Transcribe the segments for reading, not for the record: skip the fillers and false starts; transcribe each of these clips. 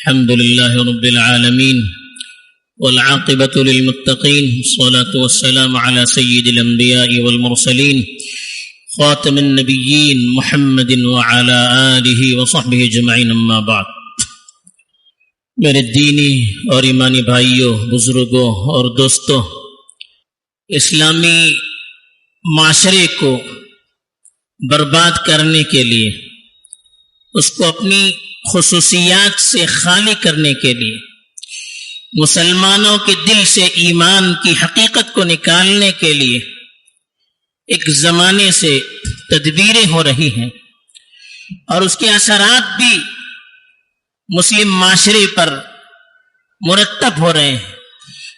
الحمد لله رب العالمين والعاقبة للمتقين والصلاة والسلام على سيد الأنبياء والمرسلين خاتم النبيين محمد وعلى آله وصحبه اجمعین اما بعد۔ میرے دینی اور ایمانی بھائیوں، بزرگوں اور دوستوں، اسلامی معاشرے کو برباد کرنے کے لیے، اس کو اپنی خصوصیات سے خالی کرنے کے لیے، مسلمانوں کے دل سے ایمان کی حقیقت کو نکالنے کے لیے ایک زمانے سے تدبیریں ہو رہی ہیں، اور اس کے اثرات بھی مسلم معاشرے پر مرتب ہو رہے ہیں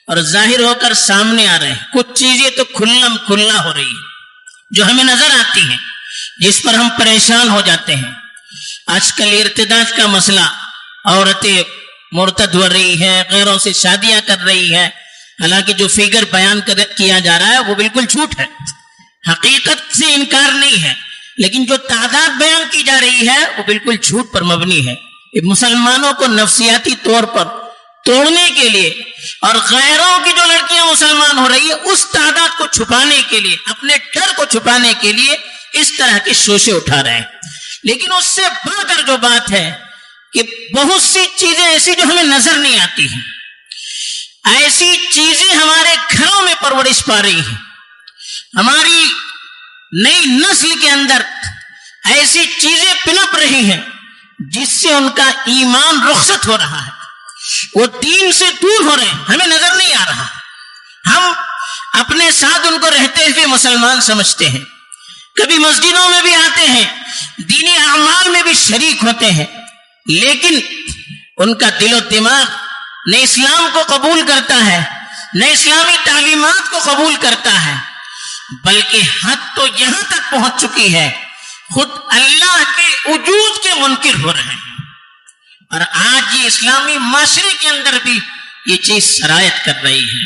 اور ظاہر ہو کر سامنے آ رہے ہیں۔ کچھ چیزیں تو کھلم کھلا ہو رہی ہیں جو ہمیں نظر آتی ہیں، جس پر ہم پریشان ہو جاتے ہیں۔ آج کل ارتداد کا مسئلہ، عورتیں مرتد ہو رہی ہیں، غیروں سے شادیاں کر رہی ہیں، حالانکہ جو فگر بیان کیا جا رہا ہے وہ بالکل جھوٹ ہے، حقیقت سے انکار نہیں ہے، لیکن جو تعداد بیان کی جا رہی ہے وہ بالکل جھوٹ پر مبنی ہے۔ مسلمانوں کو نفسیاتی طور پر توڑنے کے لیے اور غیروں کی جو لڑکیاں مسلمان ہو رہی ہے اس تعداد کو چھپانے کے لیے، اپنے ڈر کو چھپانے کے لیے اس طرح کے شوشے اٹھا رہے ہیں۔ لیکن اس سے بڑھ کر جو بات ہے کہ بہت سی چیزیں ایسی جو ہمیں نظر نہیں آتی ہیں، ایسی چیزیں ہمارے گھروں میں پرورش پا رہی ہیں، ہماری نئی نسل کے اندر ایسی چیزیں پنپ رہی ہیں جس سے ان کا ایمان رخصت ہو رہا ہے، وہ دین سے دور ہو رہے ہیں، ہمیں نظر نہیں آ رہا۔ ہم اپنے ساتھ ان کو رہتے ہوئے مسلمان سمجھتے ہیں، کبھی مسجدوں میں بھی آتے ہیں، دینی اعمال میں بھی شریک ہوتے ہیں، لیکن ان کا دل و دماغ نہ اسلام کو قبول کرتا ہے، نہ اسلامی تعلیمات کو قبول کرتا ہے، بلکہ حد تو یہاں تک پہنچ چکی ہے خود اللہ کے وجود کے منکر ہو رہے ہیں۔ اور آج یہ اسلامی معاشرے کے اندر بھی یہ چیز سرایت کر رہی ہے۔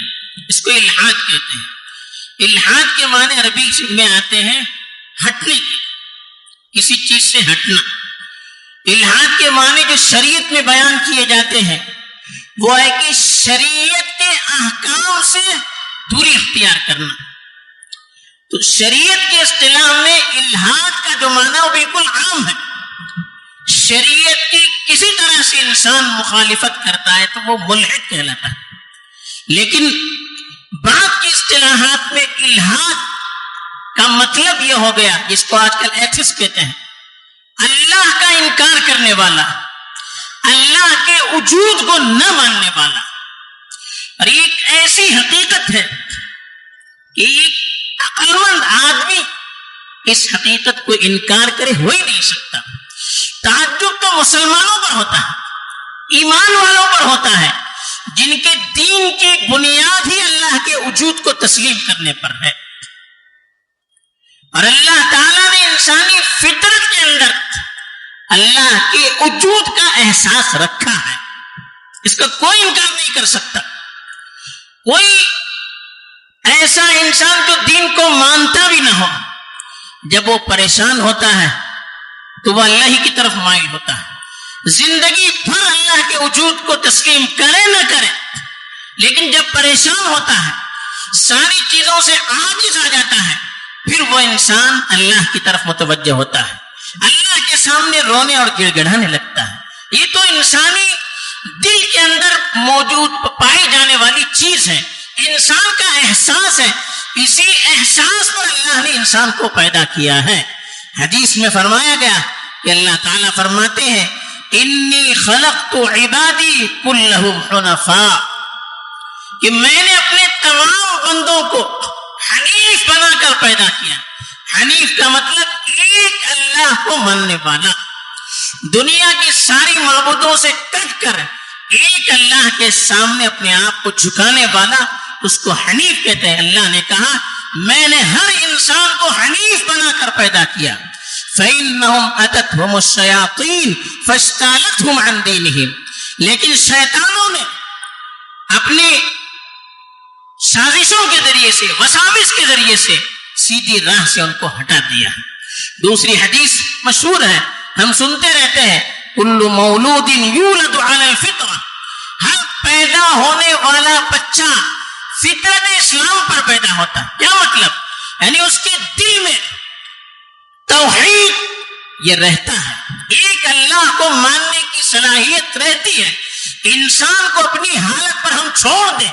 اس کو الحاد کہتے ہیں۔ الحاد کے معنی عربی میں آتے ہیں ہٹنے، کسی چیز سے ہٹنا۔ الحاد کے معنی جو شریعت میں بیان کیے جاتے ہیں وہ ہے کہ شریعت کے احکام سے دوری اختیار کرنا۔ تو شریعت کے اصطلاح میں الحاد کا جو معنی وہ بالکل عام ہے۔ شریعت کی کسی طرح سے انسان مخالفت کرتا ہے تو وہ ملحد کہلاتا ہے، لیکن بعض کی اصطلاحات میں الحاد کا مطلب یہ ہو گیا، جس کو آج کل ایتھسٹ کہتے ہیں، اللہ کا انکار کرنے والا، اللہ کے وجود کو نہ ماننے والا۔ اور ایک ایسی حقیقت ہے کہ ایک عقل مند آدمی اس حقیقت کو انکار کرے ہو ہی نہیں سکتا۔ تعجب تو مسلمانوں پر ہوتا ہے، ایمان والوں پر ہوتا ہے، جن کے دین کی بنیاد ہی اللہ کے وجود کو تسلیم کرنے پر ہے۔ اور اللہ تعالیٰ نے انسانی فطرت کے اندر اللہ کے وجود کا احساس رکھا ہے، اس کا کوئی انکار نہیں کر سکتا۔ کوئی ایسا انسان جو دین کو مانتا بھی نہ ہو، جب وہ پریشان ہوتا ہے تو وہ اللہ ہی کی طرف مائل ہوتا ہے، زندگی بھر اللہ کے وجود کو تسلیم کرے نہ کرے، لیکن جب پریشان ہوتا ہے، ساری چیزوں سے عاجز آ جاتا ہے، پھر وہ انسان اللہ کی طرف متوجہ ہوتا ہے، اللہ کے سامنے رونے اور گڑ گڑانے لگتا ہے۔ یہ تو انسانی دل کے اندر موجود پائی جانے والی چیز ہے، انسان کا احساس ہے، اسی احساس پر اللہ نے انسان کو پیدا کیا ہے۔ حدیث میں فرمایا گیا کہ اللہ تعالیٰ فرماتے ہیں انی خلقت عبادی کلہم حنفاء، کہ میں نے اپنے تمام بندوں کو حنیف بنا کر پیدا کیا۔ حنیف کا مطلب ایک اللہ کو ماننے والا، دنیا کی ساری معبودوں سے کٹ کر ایک اللہ کے سامنے اپنے آپ کو جھکانے والا، اس کو حنیف کہتے ہیں۔ اللہ نے کہا میں نے ہر انسان کو حنیف بنا کر پیدا کیا۔ فَإِنَّهُمْ أَتَتْهُمُ الشَّيَاطِينُ فَاسْتَالَتْهُمْ عَنْ دِينِهِمْ، لیکن شیطانوں نے اپنے سازشوں کے ذریعے سے، وساوس کے ذریعے سے سیدھی راہ سے ان کو ہٹا دیا ہے۔ دوسری حدیث مشہور ہے، ہم سنتے رہتے ہیں کل مولود یولد علی الفطرہ، ہر پیدا ہونے والا بچہ فطرت اسلام پر پیدا ہوتا ہے. کیا مطلب؟ یعنی اس کے دل میں توحید یہ رہتا ہے، ایک اللہ کو ماننے کی صلاحیت رہتی ہے. انسان کو اپنی حالت پر ہم چھوڑ دیں،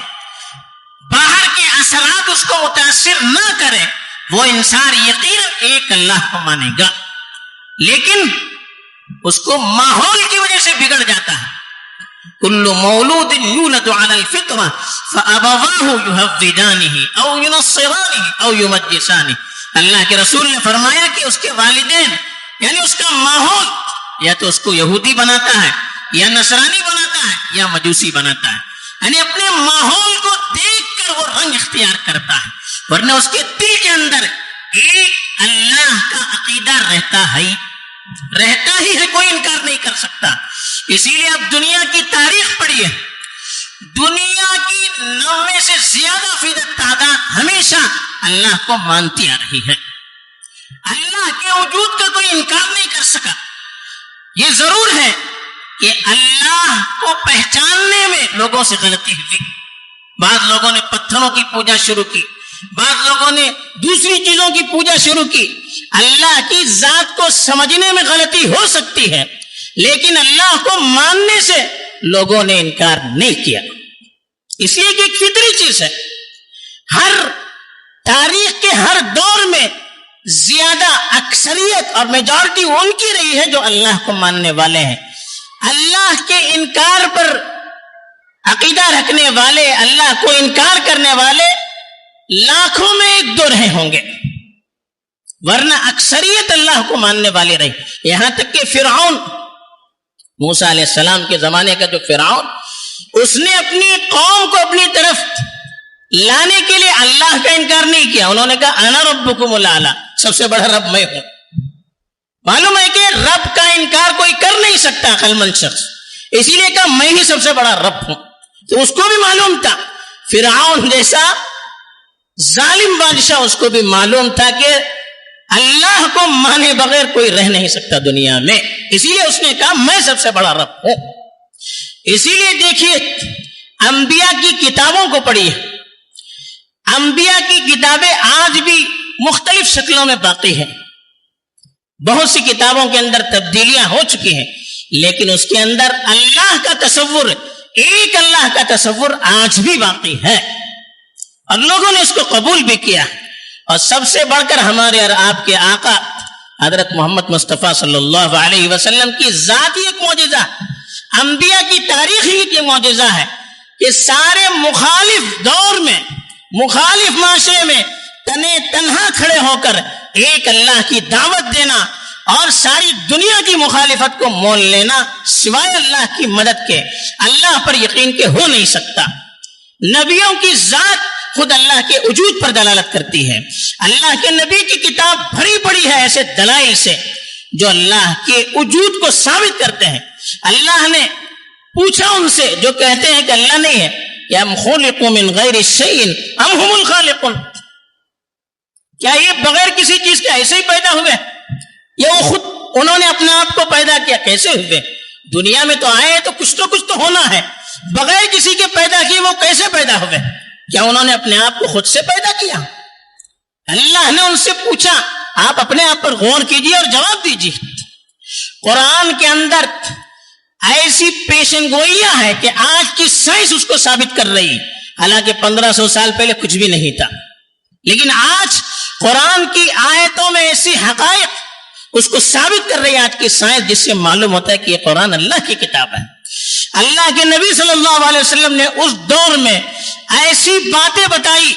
باہر کے اثرات اس کو متاثر نہ کریں، وہ انسان یقیناً ایک اللہ کو مانے گا، لیکن اس کو ماحول کی وجہ سے بگڑ جاتا ہے. کل مولود یولد علی الفطرہ فابواہ یہودانہ او ینصرانہ او یمجسانہ. اللہ کے رسول نے فرمایا کہ اس کے والدین یعنی اس کا ماحول یا تو اس کو یہودی بناتا ہے یا نصرانی بناتا ہے یا مجوسی بناتا ہے. یعنی اپنے ماحول کو دیکھ کر وہ رنگ اختیار کرتا ہے، ورنہ اس کے دل کے اندر ایک اللہ کا عقیدہ رہتا ہی ہے، کوئی انکار نہیں کر سکتا. اسی لیے اب دنیا کی تاریخ پڑھیے، دنیا کی 90 سے زیادہ فیصد تعداد ہمیشہ اللہ کو مانتی آ رہی ہے. اللہ کے وجود کا کوئی انکار نہیں کر سکا. یہ ضرور ہے کہ اللہ کو پہچاننے میں لوگوں سے غلطی ہوئی. بعض لوگوں نے پتھروں کی پوجا شروع کی، بعض لوگوں نے دوسری چیزوں کی پوجا شروع کی. اللہ کی ذات کو سمجھنے میں غلطی ہو سکتی ہے، لیکن اللہ کو ماننے سے لوگوں نے انکار نہیں کیا. اس لیے کہ ایک فطری چیز ہے، ہر تاریخ کے ہر دور میں زیادہ اکثریت اور میجورٹی ان کی رہی ہے جو اللہ کو ماننے والے ہیں. اللہ کے انکار پر عقیدہ رکھنے والے، اللہ کو انکار کرنے والے لاکھوں میں 1-2 رہے ہوں گے، ورنہ اکثریت اللہ کو ماننے والے رہی. یہاں تک کہ فرعون، موسیٰ علیہ السلام کے زمانے کا جو فرعون، اس نے اپنی قوم کو اپنی طرف لانے کے لیے اللہ کا انکار نہیں کیا. انہوں نے کہا انا ربکم الاعلی، سب سے بڑا رب میں ہوں. معلوم ہے کہ رب کا انکار کوئی کر نہیں سکتا عقل مند شخص، اسی لیے کہا میں ہی سب سے بڑا رب ہوں. تو اس کو بھی معلوم تھا، فرعون جیسا ظالم بادشاہ اس کو بھی معلوم تھا کہ اللہ کو مانے بغیر کوئی رہ نہیں سکتا دنیا میں. اسی لیے اس نے کہا میں سب سے بڑا رب ہوں. اسی لیے دیکھیے انبیاء کی کتابوں کو پڑھیے، انبیاء کی کتابیں آج بھی مختلف شکلوں میں باقی ہیں. بہت سی کتابوں کے اندر تبدیلیاں ہو چکی ہیں، لیکن اس کے اندر اللہ کا تصور، ایک اللہ کا تصور آج بھی باقی ہے، اور لوگوں نے اس کو قبول بھی کیا. اور سب سے بڑھ کر ہمارے اور آپ کے آقا حضرت محمد مصطفیٰ صلی اللہ علیہ وسلم کی ذات ہی ایک معجزہ، انبیاء کی تاریخ ہی ایک معجزہ ہے کہ سارے مخالف دور میں، مخالف معاشرے میں تنے تنہا کھڑے ہو کر ایک اللہ کی دعوت دینا اور ساری دنیا کی مخالفت کو مول لینا سوائے اللہ کی مدد کے اللہ پر یقین کے ہو نہیں سکتا. نبیوں کی ذات خود اللہ کے وجود پر دلالت کرتی ہے. اللہ کے نبی کی کتاب بھری پڑی ہے ایسے دلائل سے جو اللہ کے وجود کو ثابت کرتے ہیں. اللہ نے پوچھا ان سے جو کہتے ہیں کہ اللہ نہیں ہے کہ ام خلقوا من غیر شیء ام هم الخالقون، کیا یہ بغیر کسی چیز کے ایسے ہی پیدا ہوئے یا وہ خود انہوں نے اپنے آپ کو پیدا کیا؟ کیسے ہوئے؟ دنیا میں تو آئے تو کچھ تو ہونا ہے، بغیر کسی کے پیدا کیے وہ کیسے پیدا ہوئے؟ کیا انہوں نے اپنے آپ کو خود سے پیدا کیا؟ اللہ نے ان سے پوچھا. آپ اپنے آپ پر غور کیجیے اور جواب دیجیے. قرآن کے اندر ایسی پیشن گوئیاں ہے کہ آج کی سائنس اس کو ثابت کر رہی ہے، حالانکہ 1500 سال پہلے کچھ بھی نہیں تھا، لیکن آج قرآن کی آیتوں میں ایسی حقائق اس کو ثابت کر رہی ہے آج کی سائنس، جس سے معلوم ہوتا ہے کہ یہ قرآن اللہ کی کتاب ہے. اللہ کے نبی صلی اللہ علیہ وسلم نے اس دور میں ایسی باتیں بتائی،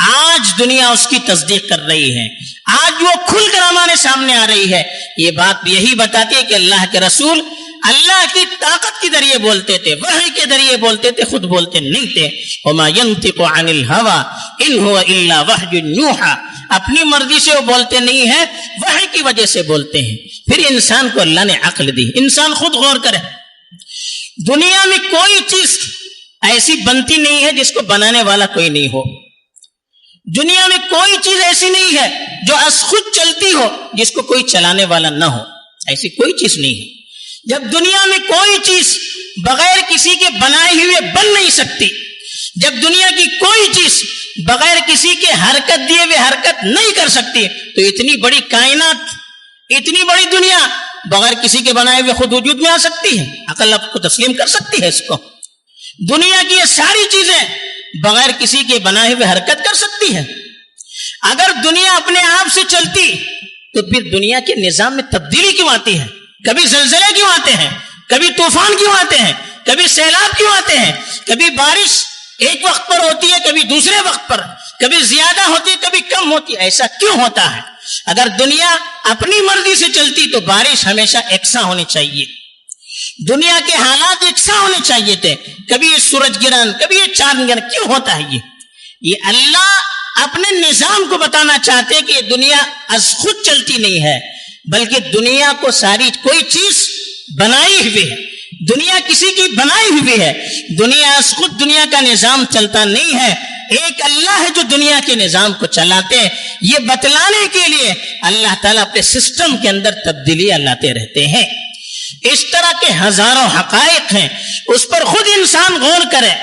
آج دنیا اس کی تصدیق کر رہی ہے، آج وہ کھل کر ہمارے سامنے آ رہی ہے. یہ بات یہی بتاتی ہے کہ اللہ کے رسول اللہ کی طاقت کے ذریعے بولتے تھے، وحی کے ذریعے بولتے تھے، خود بولتے نہیں تھے. وما ينطق عن الهوى ان هو الا وحی یوحى، اپنی مرضی سے وہ بولتے نہیں ہیں، وحی کی وجہ سے بولتے ہیں. پھر انسان کو اللہ نے عقل دی، انسان خود غور کرے. دنیا میں کوئی چیز ایسی بنتی نہیں ہے جس کو بنانے والا کوئی نہیں ہو. دنیا میں کوئی چیز ایسی نہیں ہے جو از خود چلتی ہو جس کو کوئی چلانے والا نہ ہو، ایسی کوئی چیز نہیں ہے. جب دنیا میں کوئی چیز بغیر کسی کے بنائے ہوئے بن نہیں سکتی، جب دنیا کی کوئی چیز بغیر کسی کے حرکت دیے ہوئے حرکت نہیں کر سکتی، تو اتنی بڑی کائنات، اتنی بڑی دنیا بغیر کسی کے بنائے ہوئے خود وجود میں آ سکتی ہے؟ عقل آپ کو تسلیم کر سکتی ہے اس کو؟ دنیا کی یہ ساری چیزیں بغیر کسی کے بنائے ہوئے حرکت کر سکتی ہے؟ اگر دنیا اپنے آپ سے چلتی تو پھر دنیا کے نظام میں تبدیلی کیوں آتی ہے؟ کبھی زلزلے کیوں آتے ہیں، کبھی طوفان کیوں آتے ہیں، کبھی سیلاب کیوں آتے ہیں، کبھی بارش ایک وقت پر ہوتی ہے، کبھی دوسرے وقت پر، کبھی زیادہ ہوتی ہے، کبھی کم ہوتی ہے؟ ایسا کیوں ہوتا ہے؟ اگر دنیا اپنی مرضی سے چلتی تو بارش ہمیشہ یکساں ہونی چاہیے، دنیا کے حالات یکساں ہونے چاہیے تھے، کبھی یہ سورج گرہن، کبھی یہ چاند گرہن، کیوں ہوتا ہے؟ یہ اللہ اپنے نظام کو بتانا چاہتے کہ یہ دنیا از خود چلتی نہیں ہے، بلکہ دنیا کو ساری کوئی چیز بنائی ہوئی ہے، دنیا کسی کی بنائی ہوئی ہے، دنیا از خود دنیا کا نظام چلتا نہیں ہے، ایک اللہ ہے جو دنیا کے نظام کو چلاتے ہیں۔ یہ بتلانے کے لیے اللہ تعالیٰ اپنے سسٹم کے اندر تبدیلیاں لاتے رہتے ہیں۔ اس طرح کے ہزاروں حقائق ہیں، اس پر خود انسان غور کرے،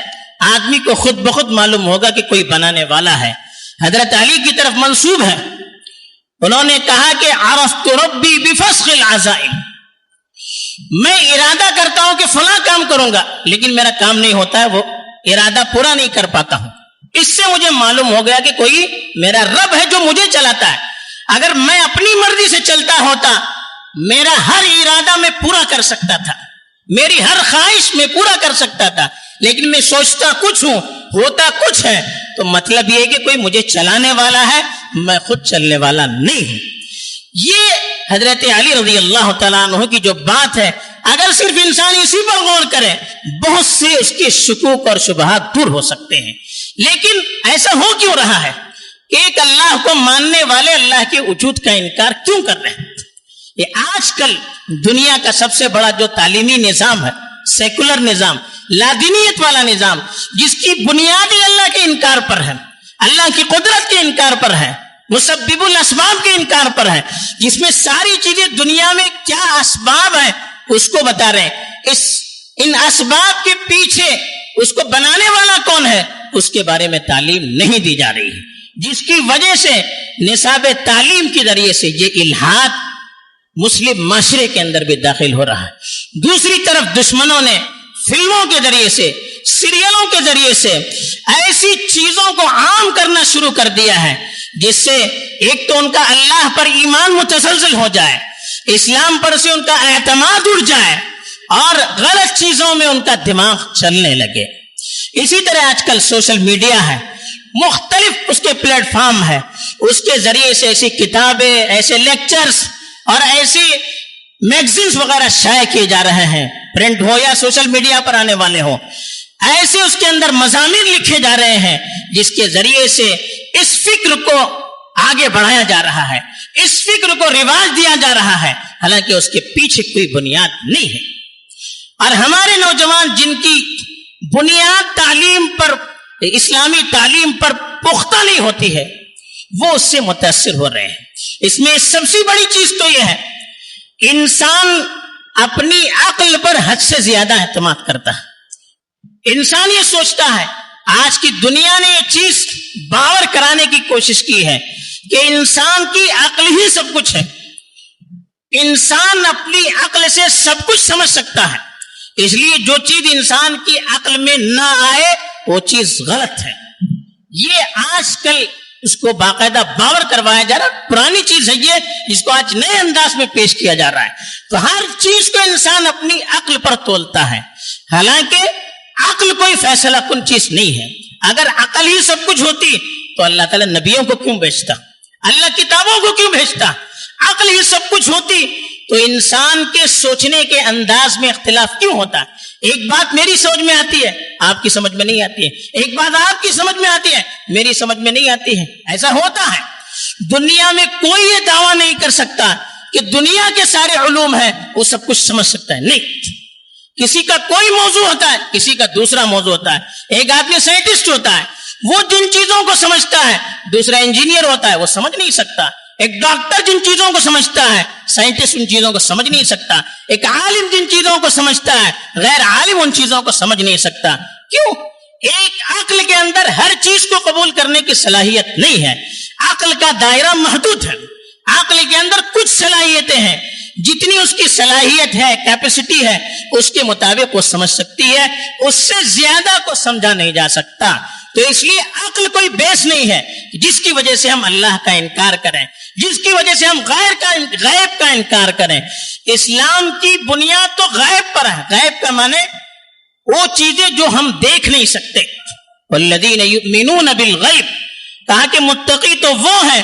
آدمی کو خود بخود معلوم ہوگا کہ کوئی بنانے والا ہے۔ حضرت علی کی طرف منسوب ہے، انہوں نے کہا کہ عرفت ربی بفسخ العزائم، میں ارادہ کرتا ہوں کہ فلاں کام کروں گا، لیکن میرا کام نہیں ہوتا ہے، وہ ارادہ پورا نہیں کر پاتا ہوں۔ اس سے مجھے معلوم ہو گیا کہ کوئی میرا رب ہے جو مجھے چلاتا ہے۔ اگر میں اپنی مرضی سے چلتا ہوتا، میرا ہر ارادہ میں پورا کر سکتا تھا، میری ہر خواہش میں پورا کر سکتا تھا، لیکن میں سوچتا کچھ ہوں، ہوتا کچھ ہے، تو مطلب یہ کہ کوئی مجھے چلانے والا ہے، میں خود چلنے والا نہیں ہوں۔ یہ حضرت علی رضی اللہ تعالیٰ عنہ کی جو بات ہے، اگر صرف انسان اسی پر غور کرے، بہت سے اس کے شکوک اور شبہات دور ہو سکتے ہیں۔ لیکن ایسا ہو کیوں رہا ہے کہ ایک اللہ کو ماننے والے اللہ کے وجود کا انکار کیوں کر رہے ہیں؟ یہ آج کل دنیا کا سب سے بڑا جو تعلیمی نظام ہے، سیکولر نظام، لادینیت والا نظام، جس کی بنیاد اللہ کے انکار پر ہے، اللہ کی قدرت کے انکار پر ہے، مسبب الاسباب کے انکار پر ہے، جس میں ساری چیزیں دنیا میں کیا اسباب ہیں اس کو بتا رہے ہیں، ان اسباب کے پیچھے اس کو بنانے والا کون ہے اس کے بارے میں تعلیم نہیں دی جا رہی ہے، جس کی وجہ سے نصاب تعلیم کے ذریعے سے یہ الحاد مسلم معاشرے کے اندر بھی داخل ہو رہا ہے۔ دوسری طرف دشمنوں نے فلموں کے ذریعے سے، سیریلوں کے ذریعے سے ایسی چیزوں کو عام کرنا شروع کر دیا ہے جس سے ایک تو ان کا اللہ پر ایمان متزلزل ہو جائے، اسلام پر سے ان کا اعتماد اٹھ جائے، اور غلط چیزوں میں ان کا دماغ چلنے لگے۔ اسی طرح آج کل سوشل میڈیا ہے، مختلف اس کے پلیٹ فارم ہے، اس کے ذریعے سے ایسی کتابیں، ایسے لیکچرز اور ایسی میگزینز وغیرہ شائع کیے جا رہے ہیں، پرنٹ ہو یا سوشل میڈیا پر آنے والے ہو، ایسے اس کے اندر مضامین لکھے جا رہے ہیں جس کے ذریعے سے اس فکر کو آگے بڑھایا جا رہا ہے، اس فکر کو رواج دیا جا رہا ہے، حالانکہ اس کے پیچھے کوئی بنیاد نہیں ہے۔ اور ہمارے نوجوان جن کی بنیاد تعلیم پر، اسلامی تعلیم پر پختہ نہیں ہوتی ہے، وہ اس سے متاثر ہو رہے ہیں۔ اس میں سب سے بڑی چیز تو یہ ہے، انسان اپنی عقل پر حد سے زیادہ اعتماد کرتا ہے۔ انسان یہ سوچتا ہے، آج کی دنیا نے یہ چیز باور کرانے کی کوشش کی ہے کہ انسان کی عقل ہی سب کچھ ہے، انسان اپنی عقل سے سب کچھ سمجھ سکتا ہے، اس لیے جو چیز انسان کی عقل میں نہ آئے وہ چیز غلط ہے۔ یہ آج کل اس کو باقاعدہ باور کروایا جا رہا ہے، پرانی چیز ہے یہ، جس کو آج نئے انداز میں پیش کیا جا رہا ہے۔ تو ہر چیز کو انسان اپنی عقل پر تولتا ہے، حالانکہ عقل کوئی فیصلہ کن چیز نہیں ہے۔ اگر عقل ہی سب کچھ ہوتی تو اللہ تعالیٰ نبیوں کو کیوں بھیجتا، اللہ کتابوں کو کیوں بھیجتا؟ عقل ہی سب کچھ ہوتی تو انسان کے سوچنے کے انداز میں اختلاف کیوں ہوتا؟ ایک بات میری سمجھ میں آتی ہے، آپ کی سمجھ میں نہیں آتی ہے، ایک بات آپ کی سمجھ میں آتی ہے، میری سمجھ میں نہیں آتی ہے، ایسا ہوتا ہے۔ دنیا میں کوئی یہ دعویٰ نہیں کر سکتا کہ دنیا کے سارے علوم ہیں وہ سب کچھ سمجھ سکتا ہے، نہیں۔ کسی کا کوئی موضوع ہوتا ہے، کسی کا دوسرا موضوع ہوتا ہے۔ ایک آدمی سائنٹسٹ ہوتا ہے، وہ جن چیزوں کو سمجھتا ہے، دوسرا انجینئر ہوتا ہے، وہ سمجھ نہیں سکتا۔ ایک ڈاکٹر جن چیزوں کو سمجھتا ہے سائنٹسٹ ان چیزوں کو سمجھ نہیں سکتا. ایک عالم جن چیزوں کو سمجھتا ہے غیر عالم ان چیزوں کو سمجھ نہیں سکتا. کیوں؟ ایک عقل کے اندر ہر چیز کو قبول کرنے کی صلاحیت نہیں ہے. عقل کا دائرہ محدود ہے. عقل کے اندر کچھ صلاحیتیں ہیں، جتنی اس کی صلاحیت ہے، کیپیسٹی ہے، اس کے مطابق وہ سمجھ سکتی ہے، اس سے زیادہ کو سمجھا نہیں جا سکتا. تو اس لیے عقل کوئی بیس نہیں ہے جس کی وجہ سے ہم اللہ کا انکار کریں، جس کی وجہ سے ہم غیب کا انکار کریں. اسلام کی بنیاد تو غیب پر ہے. غیب کا معنی وہ چیزیں جو ہم دیکھ نہیں سکتے. والذین یؤمنون بالغیب، کہا کہ متقی تو وہ ہیں،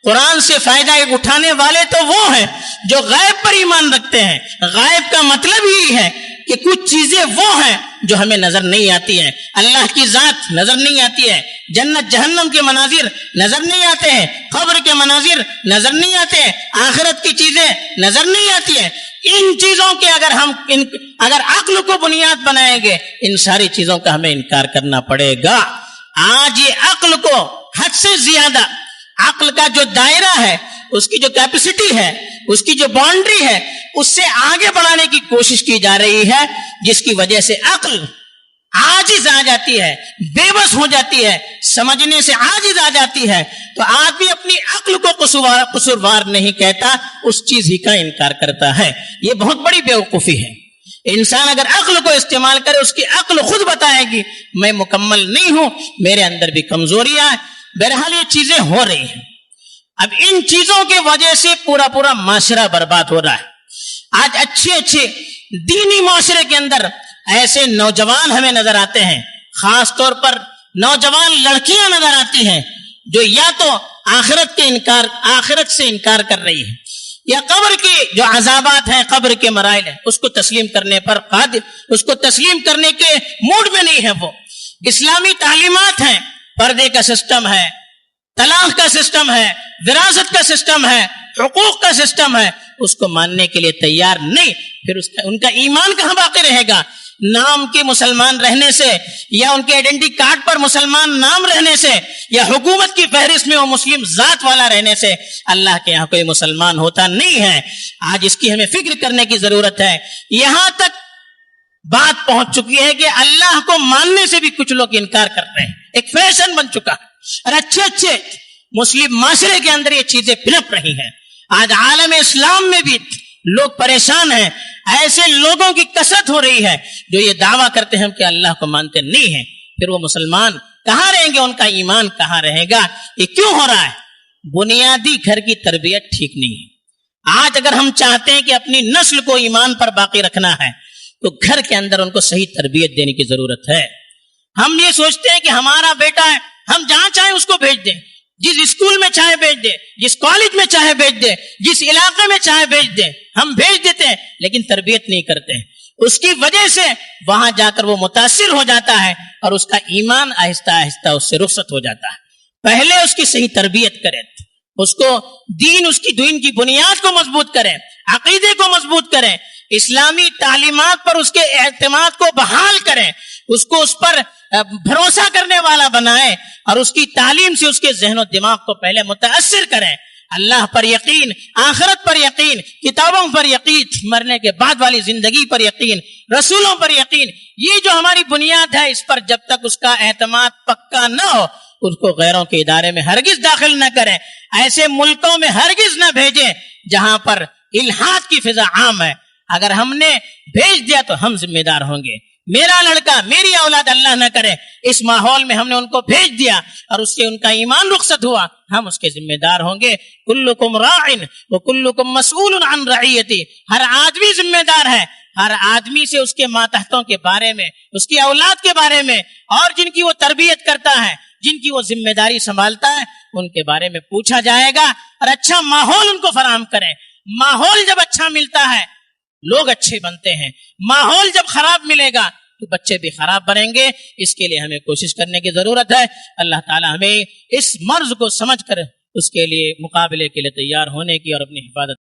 قرآن سے فائدہ اٹھانے والے تو وہ ہیں جو غیب پر ایمان رکھتے ہیں. غیب کا مطلب ہی ہے کہ کچھ چیزیں وہ ہیں جو ہمیں نظر نہیں آتی ہیں. اللہ کی ذات نظر نہیں آتی ہے، جنت جہنم کے مناظر نظر نہیں آتے ہیں، قبر کے مناظر نظر نہیں آتے ہیں، آخرت کی چیزیں نظر نہیں آتی ہیں. ان چیزوں کے اگر عقل کو بنیاد بنائیں گے ان ساری چیزوں کا ہمیں انکار کرنا پڑے گا. آج یہ عقل کو حد سے زیادہ، عقل کا جو دائرہ ہے، اس کی جو کیپیسٹی ہے، اس کی جو باؤنڈری ہے، اس سے آگے بڑھانے کی کوشش کی جا رہی ہے، جس کی وجہ سے عقل عاجز آ جاتی ہے، بے بس ہو جاتی ہے، سمجھنے سے عاجز آ جاتی ہے. تو آدمی اپنی عقل کو قصوروار نہیں کہتا، اس چیز ہی کا انکار کرتا ہے. یہ بہت بڑی بیوقوفی ہے. انسان اگر عقل کو استعمال کرے، اس کی عقل خود بتائے گی میں مکمل نہیں ہوں، میرے اندر بھی کمزوریاں ہیں. بہرحال یہ چیزیں ہو رہی ہیں. اب ان چیزوں کی وجہ سے پورا معاشرہ برباد ہو رہا ہے. آج اچھے دینی معاشرے کے اندر ایسے نوجوان ہمیں نظر آتے ہیں، خاص طور پر نوجوان لڑکیاں نظر آتی ہیں جو یا تو آخرت سے انکار کر رہی ہیں، یا قبر کی جو عذابات ہیں، قبر کے مرائل ہیں، اس کو تسلیم کرنے پر قادر، اس کو تسلیم کرنے کے موڈ میں نہیں ہے. وہ اسلامی تعلیمات ہیں، پردے کا سسٹم ہے، طلاق کا سسٹم ہے، وراثت کا سسٹم ہے، حقوق کا سسٹم ہے، اس کو ماننے کے لیے تیار نہیں. پھر ان کا ایمان کہاں باقی رہے گا؟ نام کے مسلمان رہنے سے، یا ان کے آئیڈینٹی کارڈ پر مسلمان نام رہنے سے، یا حکومت کی فہرست میں وہ مسلم ذات والا رہنے سے اللہ کے یہاں کوئی مسلمان ہوتا نہیں ہے. آج اس کی ہمیں فکر کرنے کی ضرورت ہے. یہاں تک بات پہنچ چکی ہے کہ اللہ کو ماننے سے بھی کچھ لوگ انکار کر رہے ہیں. ایک فیشن بن چکا ہے، اور اچھے مسلم معاشرے کے اندر یہ چیزیں پنپ رہی ہیں. آج عالم اسلام میں بھی لوگ پریشان ہیں. ایسے لوگوں کی کثرت ہو رہی ہے جو یہ دعویٰ کرتے ہیں کہ اللہ کو مانتے نہیں ہیں. پھر وہ مسلمان کہاں رہیں گے؟ ان کا ایمان کہاں رہے گا؟ یہ کیوں ہو رہا ہے؟ بنیادی گھر کی تربیت ٹھیک نہیں ہے. آج اگر ہم چاہتے ہیں کہ اپنی نسل کو ایمان پر باقی رکھنا ہے تو گھر کے اندر ان کو صحیح تربیت دینے کی ضرورت ہے. ہم یہ سوچتے ہیں کہ ہمارا بیٹا ہے، ہم جہاں چاہیں اس کو بھیج دیں، جس اسکول میں چاہے بھیج دیں، جس کالج میں چاہے بھیج دیں، جس علاقے میں چاہے بھیج دیں، ہم بھیج دیتے ہیں، لیکن تربیت نہیں کرتے ہیں. اس کی وجہ سے وہاں جا کر وہ متاثر ہو جاتا ہے اور اس کا ایمان آہستہ آہستہ اس سے رخصت ہو جاتا ہے. پہلے اس کی صحیح تربیت کریں، اس کو اس کی دین کی بنیاد کو مضبوط کریں، عقیدے کو مضبوط کریں، اسلامی تعلیمات پر اس کے اعتماد کو بحال کریں، اس کو اس پر بھروسہ کرنے والا بنائیں، اور اس کی تعلیم سے اس کے ذہن و دماغ کو پہلے متاثر کریں. اللہ پر یقین، آخرت پر یقین، کتابوں پر یقین، مرنے کے بعد والی زندگی پر یقین، رسولوں پر یقین، یہ جو ہماری بنیاد ہے، اس پر جب تک اس کا اعتماد پکا نہ ہو اس کو غیروں کے ادارے میں ہرگز داخل نہ کریں. ایسے ملکوں میں ہرگز نہ بھیجیں جہاں پر الحاد کی فضا عام ہے. اگر ہم نے بھیج دیا تو ہم ذمہ دار ہوں گے. میرا لڑکا، میری اولاد اللہ نہ کرے، اس ماحول میں ہم نے ان کو بھیج دیا اور اس سے ان کا ایمان رخصت ہوا، ہم اس کے ذمہ دار ہوں گے. کلکم راعٍ وکلکم مسئول عن رعیتہ، ہر آدمی ذمہ دار ہے. ہر آدمی سے اس کے ماتحتوں کے بارے میں، اس کی اولاد کے بارے میں، اور جن کی وہ تربیت کرتا ہے، جن کی وہ ذمہ داری سنبھالتا ہے، ان کے بارے میں پوچھا جائے گا. اور اچھا ماحول ان کو فراہم کریں. ماحول جب اچھا ملتا ہے لوگ اچھے بنتے ہیں. ماحول جب خراب ملے گا تو بچے بھی خراب بنیں گے. اس کے لیے ہمیں کوشش کرنے کی ضرورت ہے. اللہ تعالی ہمیں اس مرض کو سمجھ کر اس کے لیے مقابلے کے لیے تیار ہونے کی اور اپنی حفاظت